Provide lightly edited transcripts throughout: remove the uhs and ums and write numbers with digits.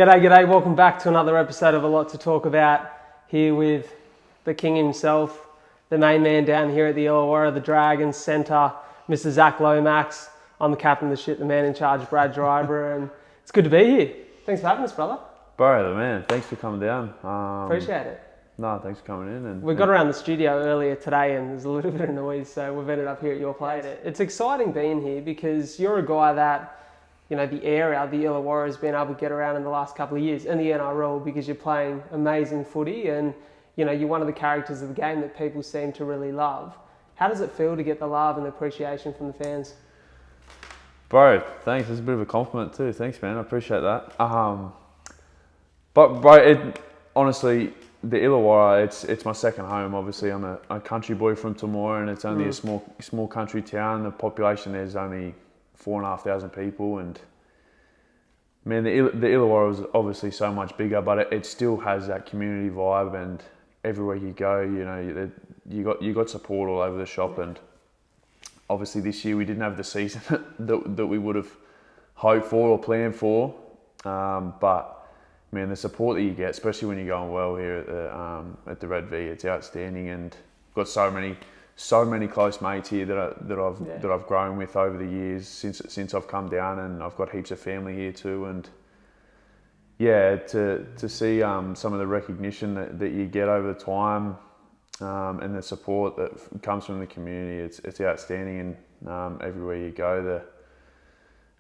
G'day, g'day. Welcome back to another episode of A Lot to Talk About, here with the king himself, the main man down here at the Illawarra, the Dragons centre, Mr. Zac Lomax. I'm the captain of the ship, the man in charge, J Dryburgh, and it's good to be here. Thanks for having us, brother. Bro, the man, thanks for coming down. Appreciate it. No, thanks for coming in. We got around the studio earlier today and there's a little bit of noise, so we've ended up here at your place. It's exciting being here because you're a guy that, you know, the area, the Illawarra, has been able to get around in the last couple of years in the NRL because you're playing amazing footy and, you know, you're one of the characters of the game that people seem to really love. How does it feel to get the love and the appreciation from the fans? Bro, thanks. That's a bit of a compliment too. Thanks, man. I appreciate that. But bro, honestly, the Illawarra, it's my second home. Obviously, I'm a country boy from Temora, and it's only a small country town. The population there is only 4,500 people, and man, the Illawarra is obviously so much bigger, but it still has that community vibe. And everywhere you go, you know, you got support all over the shop. And obviously, this year we didn't have the season that we would have hoped for or planned for, but man, the support that you get, especially when you're going well here at the Red V, it's outstanding. And I've got so many close mates here that I've grown with over the years since I've come down, and I've got heaps of family here too. And yeah, to see some of the recognition that you get over the time, and the support that comes from the community, it's outstanding. And everywhere you go,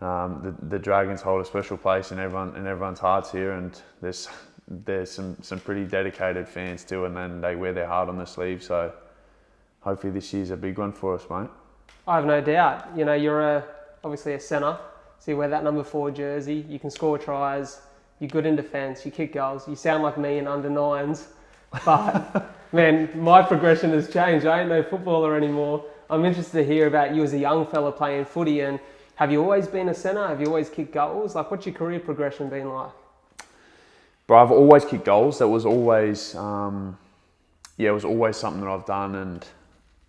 the Dragons hold a special place in everyone's hearts here, and there's some pretty dedicated fans too, and then they wear their heart on their sleeve. So hopefully this year's a big one for us, mate. I have no doubt. You know, you're obviously a centre, so you wear that number 4 jersey, you can score tries, you're good in defence, you kick goals. You sound like me in under 9s, but man, my progression has changed. I ain't no footballer anymore. I'm interested to hear about you as a young fella playing footy, and have you always been a centre? Have you always kicked goals? Like, what's your career progression been like? Bro, I've always kicked goals. That was always, it was always something that I've done. And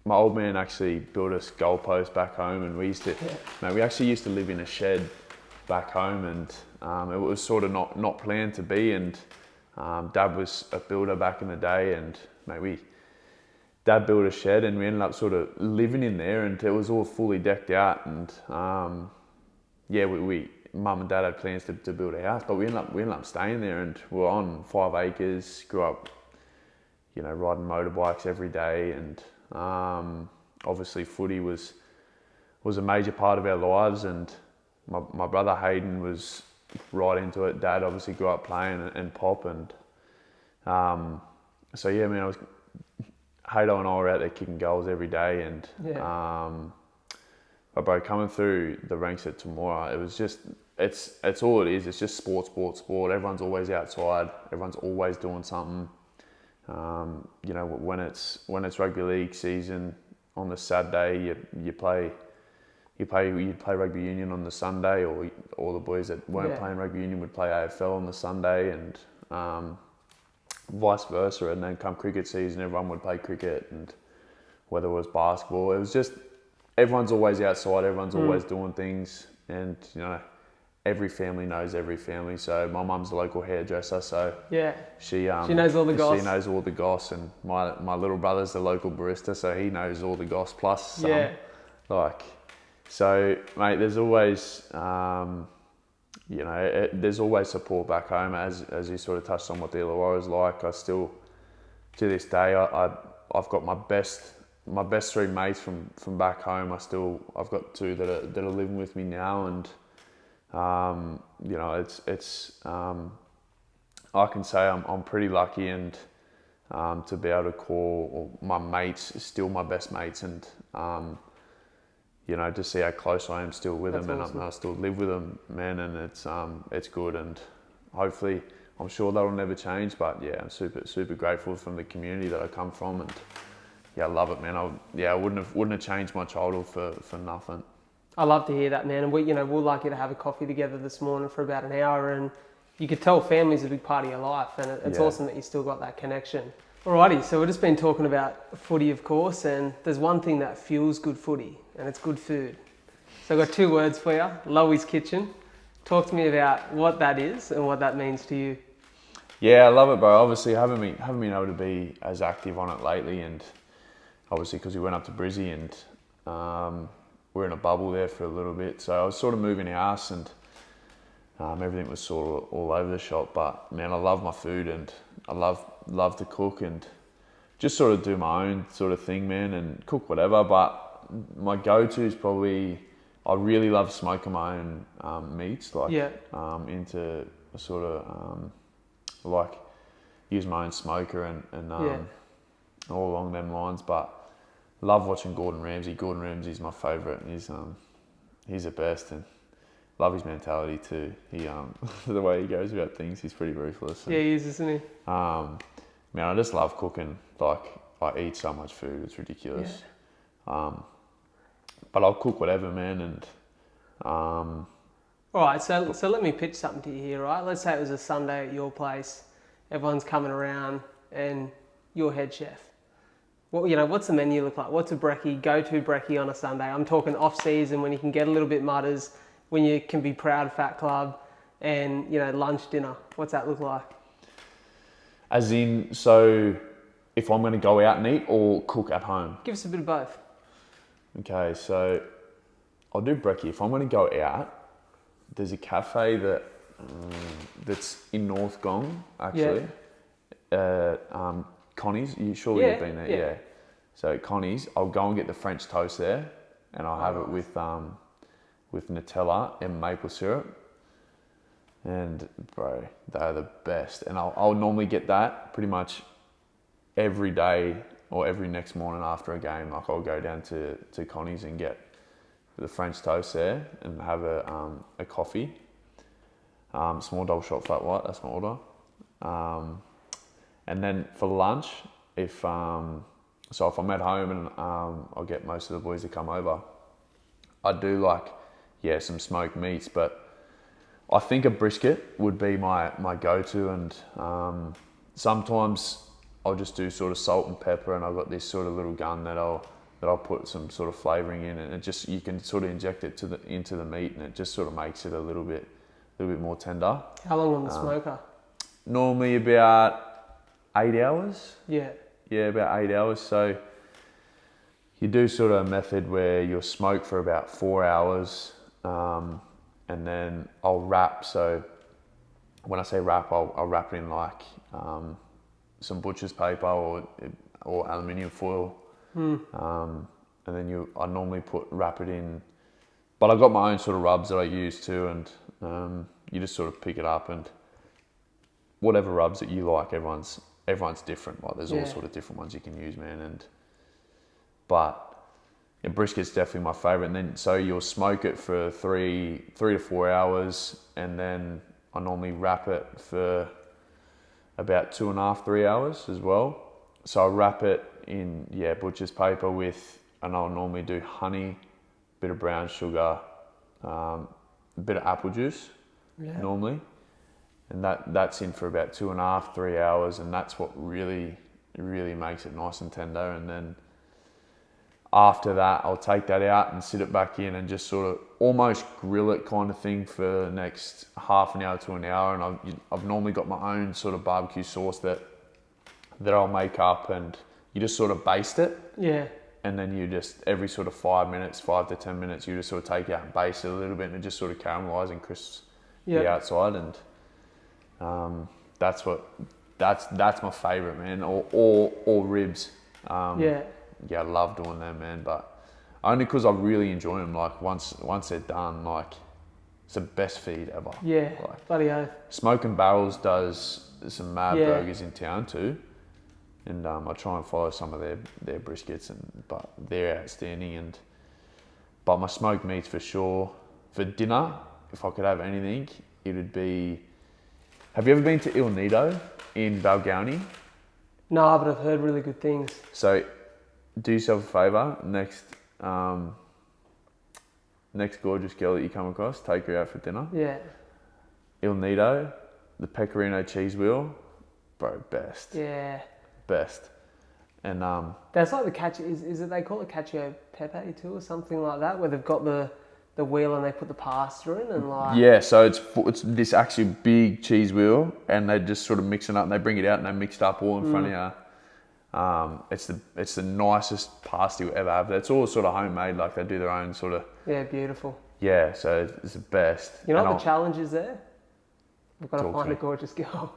my old man actually built us goalposts back home, and we actually used to live in a shed back home, and it was sort of not planned to be. And Dad was a builder back in the day, and Dad built a shed, and we ended up sort of living in there, and it was all fully decked out. And Mum and Dad had plans to build a house, but we ended up staying there, and we were on 5 acres. Grew up, you know, riding motorbikes every day, and obviously footy was a major part of our lives. And my brother Hayden was right into it. Dad obviously grew up playing, and Pop, and so yeah, man, Haydo and I were out there kicking goals every day. And but bro, coming through the ranks at Temora, it was just, it's all it is. It's just sport. Everyone's always outside. Everyone's always doing something. You know, when it's rugby league season on the Saturday, you'd play rugby union on the Sunday, or all the boys that weren't playing rugby union would play AFL on the Sunday, and vice versa. And then come cricket season, everyone would play cricket, and whether it was basketball, it was just, everyone's always outside, everyone's always doing things. And you know, every family knows every family. So my mum's a local hairdresser, so she knows all the goss. She knows all the goss, and my little brother's the local barista, so he knows all the goss plus some. So mate, there's always there's always support back home, as you sort of touched on what the Illawarra is like. I still, to this day, I've got my best 3 mates from back home. I've got 2 that are living with me now, and you know, it's I can say I'm pretty lucky, and to be able to call my mates still my best mates, and you know, to see how close I am still with them. Awesome. And I still live with them, man, and it's good. And hopefully, I'm sure that'll never change, but yeah, I'm super grateful from the community that I come from, and yeah, I love it, man. I wouldn't have changed my childhood for nothing. I love to hear that, man. And we're lucky to have a coffee together this morning for about an hour, and you could tell family's a big part of your life, and it's awesome that you still got that connection. Alrighty, so we've just been talking about footy, of course, and there's one thing that fuels good footy, and it's good food. So I've got 2 words for you: Lomaxs Kitchen. Talk to me about what that is and what that means to you. Yeah, I love it, bro. Obviously, haven't been able to be as active on it lately, and obviously because we went up to Brizzy and we're in a bubble there for a little bit. So I was sort of moving house and everything was sort of all over the shop. But man, I love my food and I love to cook and just sort of do my own sort of thing, man, and cook whatever. But my go-to is probably, I really love smoking my own meats, like into a sort of like use my own smoker and all along them lines. But love watching Gordon Ramsay. Gordon Ramsay's my favourite, and he's the best, and love his mentality too. He the way he goes about things, he's pretty ruthless. And, yeah, he is, isn't he? Man, I just love cooking. Like, I eat so much food, it's ridiculous. Yeah. But I'll cook whatever, man, and all right, so let me pitch something to you here, right? Let's say it was a Sunday at your place, everyone's coming around, and you're head chef. What's the menu look like? What's a brekkie, go-to brekkie on a Sunday? I'm talking off-season when you can get a little bit mutters, when you can be proud Fat Club, and lunch, dinner. What's that look like? As in, so if I'm going to go out and eat or cook at home? Give us a bit of both. Okay, so I'll do brekkie. If I'm going to go out, there's a cafe that's in North Gong, actually. Yeah. Connie's, you've been there? Yeah. So Connie's, I'll go and get the French toast there, and I'll have it with Nutella and maple syrup. And bro, they're the best. And I'll normally get that pretty much every day or every next morning after a game. Like, I'll go down to Connie's and get the French toast there and have a coffee. Small double shot flat white, that's my order. And then for lunch, if I'm at home and I'll get most of the boys to come over, I do some smoked meats, but I think a brisket would be my go-to, and sometimes I'll just do sort of salt and pepper, and I've got this sort of little gun that I'll put some sort of flavouring in, and you can sort of inject it into the meat, and it just sort of makes it a little bit more tender. How long on the smoker? Normally about 8 hours. Yeah. Yeah, about 8 hours. So you do sort of a method where you'll smoke for about 4 hours, and then I'll wrap. So when I say wrap, I'll wrap it in some butcher's paper or aluminium foil. And then I normally wrap it in, but I've got my own sort of rubs that I use too, and you just sort of pick it up, and whatever rubs that you like, everyone's different. Like, there's all sort of different ones you can use, man. But brisket's definitely my favourite. And then so you'll smoke it for 3 to 4 hours, and then I normally wrap it for about 2.5, 3 hours as well. So I wrap it in butcher's paper and I'll normally do honey, bit of brown sugar, a bit of apple juice normally, and that's in for about 2.5, 3 hours, and that's what really makes it nice and tender. And then after that, I'll take that out and sit it back in and just sort of almost grill it kind of thing for the next half an hour to an hour. And I've normally got my own sort of barbecue sauce that I'll make up, and you just sort of baste it. Yeah. And then you just, every sort of 5 to 10 minutes, you just sort of take out and baste it a little bit, and it just sort of caramelise and crisps the outside. And that's my favourite, man. Or ribs. I love doing them, man, but only because I really enjoy them. Like, once they're done, like, it's the best feed ever. Yeah, bloody oath. Smoke and Barrels does some mad burgers in town too, and I try and follow some of their briskets, but they're outstanding. But my smoked meats for sure. For dinner, if I could have anything, it would be. Have you ever been to Il Nido in Balgownie? No, but I've heard really good things. So, do yourself a favour. Next gorgeous girl that you come across, take her out for dinner. Yeah. Il Nido, the pecorino cheese wheel, bro, best. Yeah. Best. And that's like the cacio. Is it they call it cacio pepe too, or something like that, where they've got the the wheel and they put the pasta in and like... Yeah, so it's this actually big cheese wheel, and they just sort of mix it up and they bring it out and they mix it up all in front of you. It's the nicest pasty we ever have. It's all sort of homemade, like they do their own sort of... Yeah, beautiful. Yeah, so it's the best. You know what the challenge is there? We've got to find a gorgeous girl.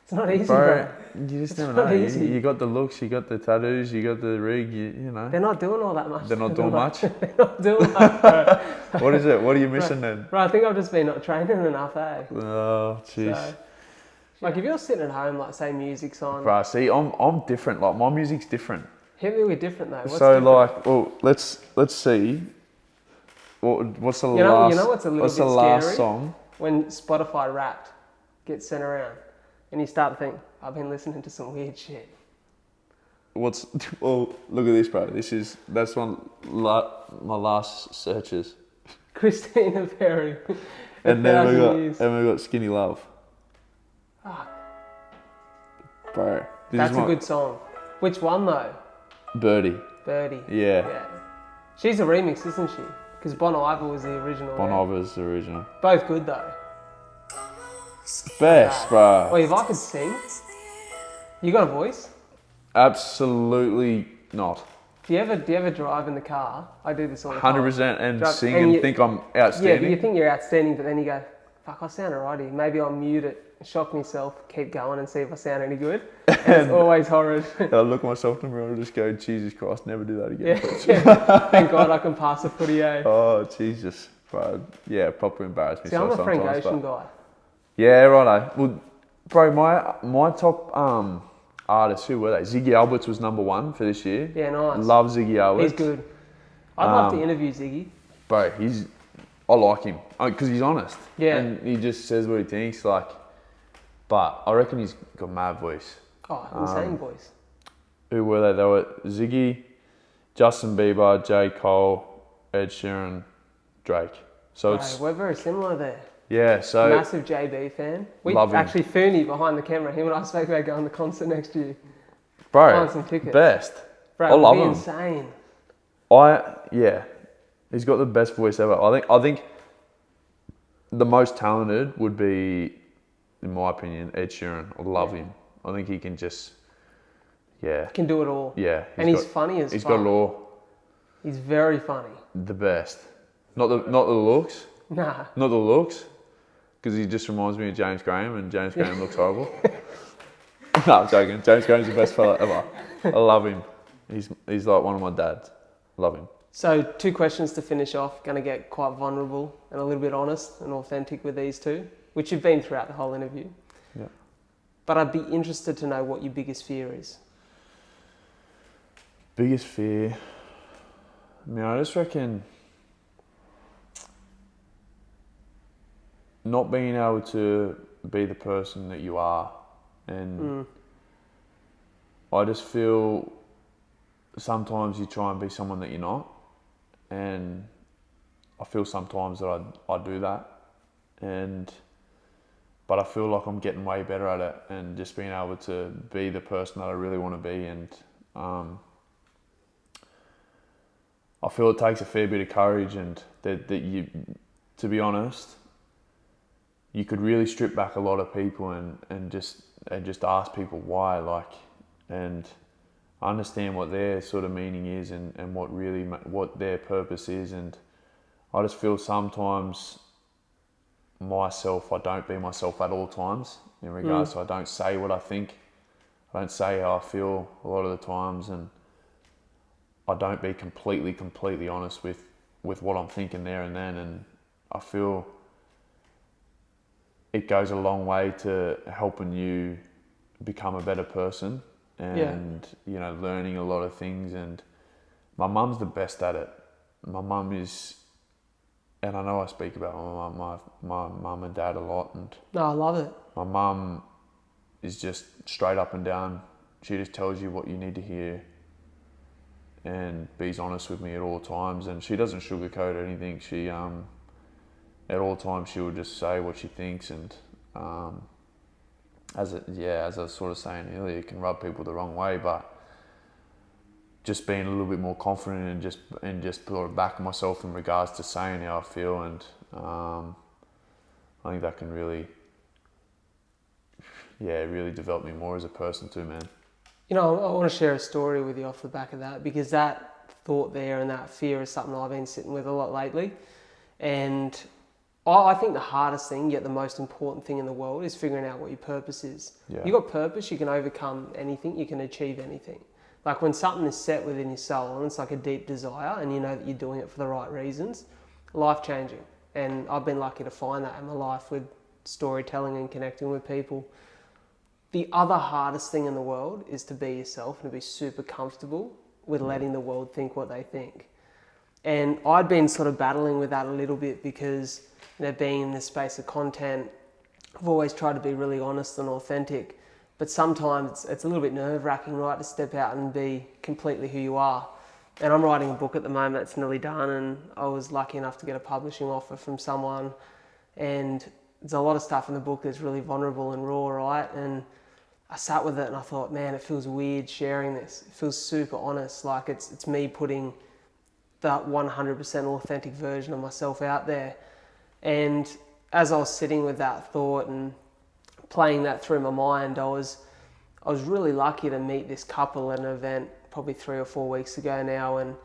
It's not easy, bro. You just never know. You got the looks, you got the tattoos, you got the rig, you know. They're not doing all that much. They're not doing much? They're not doing much, bro. What is it? What are you missing then? Bro, I think I've just been not training enough, eh? Oh, jeez. So, like if you're sitting at home, like say music's on. Bro, see, I'm different. Like my music's different. Hit me with different though. What's so different? like, well, let's see. What's the last? You know what's a little what's bit the last scary? song? When Spotify Wrapped gets sent around, and you start to think, I've been listening to some weird shit. Oh, look at this, bro. That's my last searches. Christina Perry. And then we got Skinny Love. Fuck. Bro. That's a good song. Which one though? Birdie. Yeah. She's a remix, isn't she? Because Bon Iver was the original. Bon Iver's the original. Both good though. Best, bro. Wait, if I could sing, you got a voice? Absolutely not. Do you ever drive in the car? I do this all the 100% and sing and think I'm outstanding. Yeah, but you think you're outstanding, but then you go, fuck, I sound alrighty. Maybe I'll mute it, shock myself, keep going and see if I sound any good. And it's always horrid. I look at myself in the mirror and just go, Jesus Christ, never do that again. Yeah. Thank God I can pass a footy, eh? Oh, Jesus. Bro. Yeah, proper embarrassed See, I'm myself a Frank sometimes. Ocean guy. Yeah, righto. Well, bro, my top artists, who were they? Ziggy Alberts was number 1 for this year. Yeah, nice. Love Ziggy Alberts. He's good. I'd love to interview Ziggy. Bro, I like him because he's honest. Yeah. And he just says what he thinks. Like, but I reckon he's got mad voice. Oh, insane voice. Who were they? They were Ziggy, Justin Bieber, J. Cole, Ed Sheeran, Drake. So we're very similar there. Yeah, so... Massive JB fan. We actually, Fooney behind the camera, him and I spoke about going to the concert next year. Bro, buying some tickets. Best. Bro, I love him. Insane. Yeah, he's got the best voice ever. I think the most talented would be, in my opinion, Ed Sheeran. I love him. I think he can just, can do it all. Yeah. He's funny as fuck. He's got it all. He's very funny. The best. Not the looks. Nah. Not the looks. Because he just reminds me of James Graham, and James Graham looks horrible. No, I'm joking. James Graham's the best fella ever. I love him. He's like one of my dads. Love him. So 2 questions to finish off. Going to get quite vulnerable and a little bit honest and authentic with these 2, which you've been throughout the whole interview. Yeah. But I'd be interested to know what your biggest fear is. Biggest fear? I mean, I just reckon not being able to be the person that you are. And I just feel sometimes you try and be someone that you're not. And I feel sometimes that I do that. But I feel like I'm getting way better at it and just being able to be the person that I really want to be. And I feel it takes a fair bit of courage, and that you, to be honest, you could really strip back a lot of people and just ask people why, and understand what their sort of meaning is and what their purpose is. And I just feel sometimes myself, I don't be myself at all times in regards to I don't say what I think, I don't say how I feel a lot of the times, and I don't be completely honest with what I'm thinking there and then. And I feel it goes a long way to helping you become a better person and, learning a lot of things. And my mum's the best at it. My mum is, and I know I speak about my mum and dad a lot. And no, I love it. My mum is just straight up and down. She just tells you what you need to hear and be's honest with me at all times. And she doesn't sugarcoat anything. She, at all times, she will just say what she thinks. And as I was sort of saying earlier, it can rub people the wrong way. But just being a little bit more confident and just sort of backing myself in regards to saying how I feel, and I think that can really develop me more as a person too, man. You know, I want to share a story with you off the back of that, because that thought there and that fear is something I've been sitting with a lot lately. And I think the hardest thing, yet the most important thing in the world, is figuring out what your purpose is. Yeah. You got purpose, you can overcome anything, you can achieve anything. Like when something is set within your soul and it's like a deep desire and you know that you're doing it for the right reasons, life-changing. And I've been lucky to find that in my life with storytelling and connecting with people. The other hardest thing in the world is to be yourself and to be super comfortable with letting the world think what they think. And I'd been sort of battling with that a little bit because, you know, being in this space of content, I've always tried to be really honest and authentic. But sometimes it's a little bit nerve-wracking, right, to step out and be completely who you are. And I'm writing a book at the moment, it's nearly done, and I was lucky enough to get a publishing offer from someone. And there's a lot of stuff in the book that's really vulnerable and raw, right? And I sat with it and I thought, man, it feels weird sharing this. It feels super honest, like it's me putting that 100% authentic version of myself out there. And as I was sitting with that thought and playing that through my mind, I was really lucky to meet this couple at an event probably 3 or 4 weeks ago now, and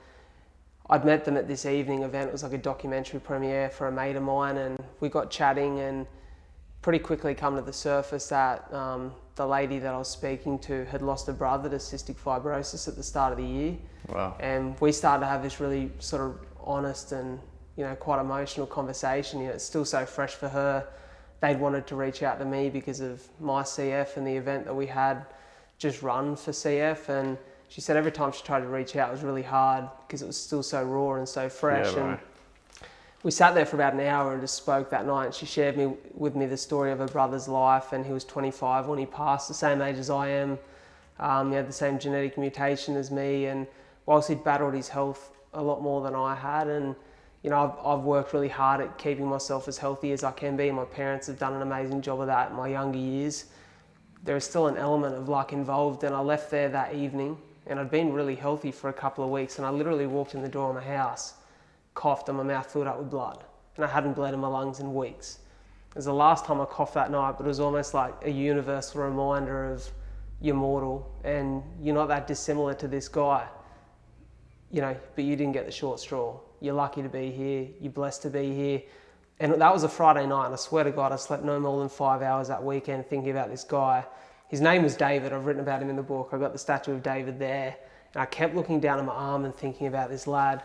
I'd met them at this evening event. It was like a documentary premiere for a mate of mine, and we got chatting, and pretty quickly come to the surface that the lady that I was speaking to had lost a brother to cystic fibrosis at the start of the year. Wow. And we started to have this really sort of honest and, you know, quite emotional conversation. You know, it's still so fresh for her. They'd wanted to reach out to me because of my CF and the event that we had just run for CF. And she said every time she tried to reach out, it was really hard because it was still so raw and so fresh. Yeah, right. And we sat there for about an hour and just spoke that night. And she shared with me the story of her brother's life. And he was 25 when he passed, the same age as I am. He had the same genetic mutation as me. And whilst he'd battled his health a lot more than I had, and you know, I've worked really hard at keeping myself as healthy as I can be. My parents have done an amazing job of that in my younger years. There is still an element of luck involved, and I left there that evening, and I'd been really healthy for a couple of weeks, and I literally walked in the door of my house, coughed, and my mouth filled up with blood, and I hadn't bled in my lungs in weeks. It was the last time I coughed that night, but it was almost like a universal reminder of you're mortal, and you're not that dissimilar to this guy, you know, but you didn't get the short straw. You're lucky to be here, you're blessed to be here. And that was a Friday night, and I swear to God, I slept no more than 5 hours that weekend thinking about this guy. His name was David. I've written about him in the book. I got the statue of David there, and I kept looking down at my arm and thinking about this lad.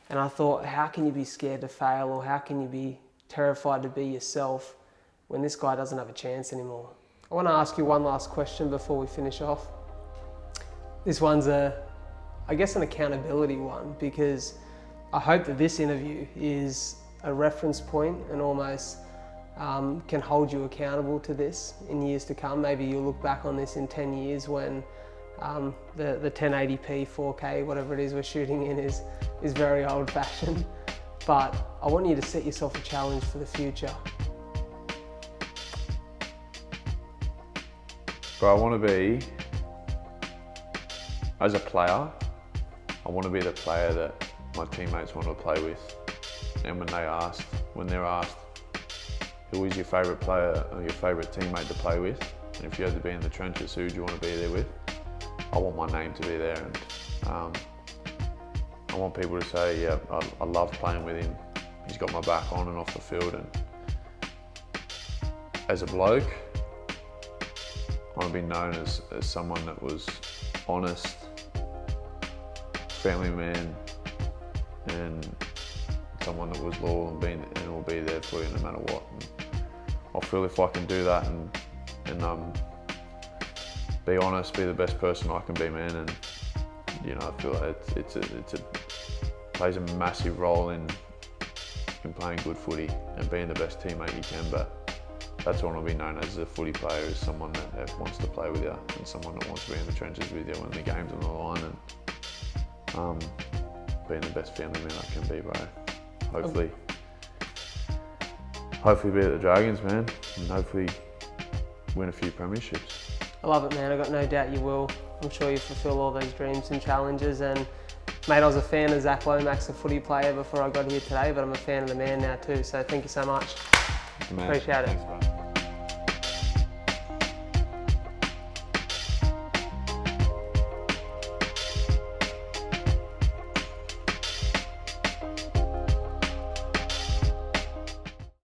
And I thought, how can you be scared to fail, or how can you be terrified to be yourself when this guy doesn't have a chance anymore? I want to ask you one last question before we finish off. This one's I guess an accountability one, because I hope that this interview is a reference point and almost can hold you accountable to this in years to come. Maybe you'll look back on this in 10 years when the 1080p, 4K, whatever it is we're shooting in is very old fashioned. But I want you to set yourself a challenge for the future. But I want to be, as a player, I want to be the player that my teammates want to play with. And when they're asked, who is your favourite player or your favourite teammate to play with? And if you had to be in the trenches, who do you want to be there with? I want my name to be there, and I want people to say, yeah, I love playing with him. He's got my back on and off the field. And as a bloke, I want to be known as someone that was honest, family man, and someone that was loyal and will be there for you no matter what. And I feel if I can do that and be honest, be the best person I can be, man, and you know, I feel like it plays a massive role in playing good footy and being the best teammate you can. But that's what I want to be known as a footy player, is someone that wants to play with you and someone that wants to be in the trenches with you when the game's on the line, and being the best family man I can be, bro. Hopefully be at the Dragons, man, and hopefully win a few premierships. I love it, man. I've got no doubt you will. I'm sure you fulfil all those dreams and challenges. And mate, I was a fan of Zac Lomax, the footy player, before I got here today, but I'm a fan of the man now too. So thank you so much. Man, Appreciate it. Thanks, bro.